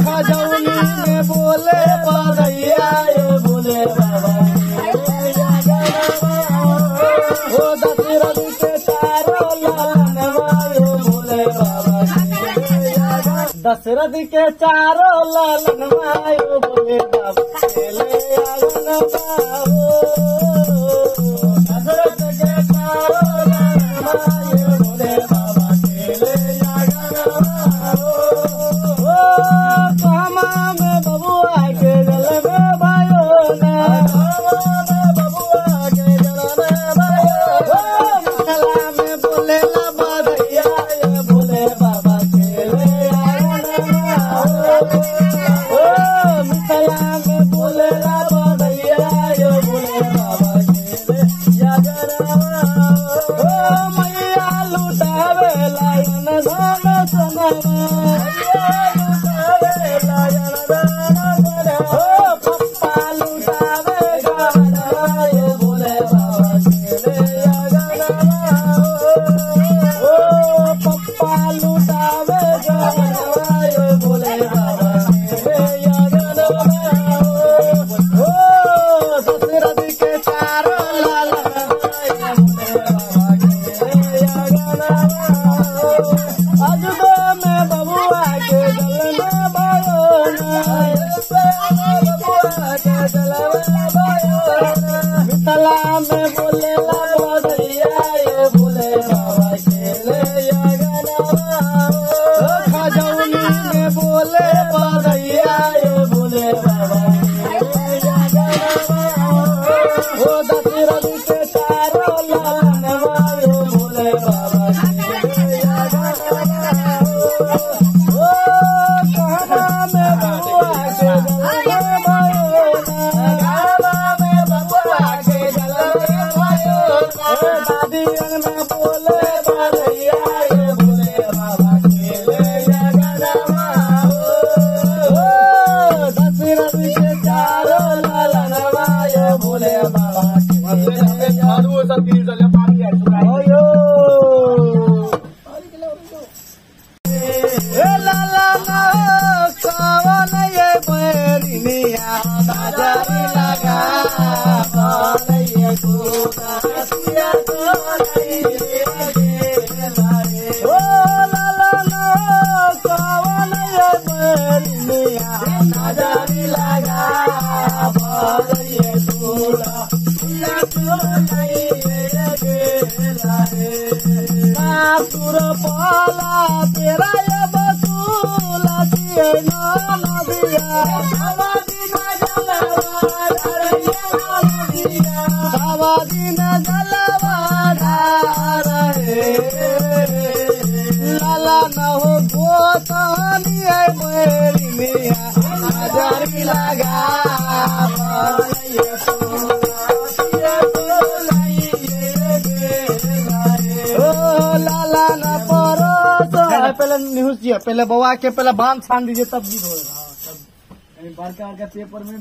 खजौनी में बोले बधैया ये बोले बाबा ओ दशरथ के चारों लालनवा ये बोले बाबा दशरथ के चारों लालनवा ये बोले बाबा खेले आंगनवा दशरथ के चारों लालनवा ये बोले बाबा खेले आंगनवा कामा में बबुआ के जल में भयो ना बबुआ के जल में भयो मिथला में बोले ला बधैया ये बोले बाबा खेले ओ मिथला में बोले ला बधैया ये बोले बाबा खेले ओ मैया लुटावे लायन धन सोनावा मिथला में बोले ला बधैया ये बोले बाबा खेले खजौनी में बोले बधैया ये बोले बाबा ओ दशरथ के चारों लालनवा ये बोले बाबा ओ कहना में बबुआ के दादी अंगना बोले बधैया ये बोले बाबा खेले दशरथ के चारों लालनवा ये बोले बाबा लाला कवन ये बैरिनिया बाजारी लगा सुर पाला तेरा ये बतूला नदिया दिन जलवा लाला न हो गोतानी मेरी मिया नजरी लगा लाला न परो पहले न्यूज दिया पहले बवा के पहले बांध छान दीजिए तब गीत होगा। बार का पेपर में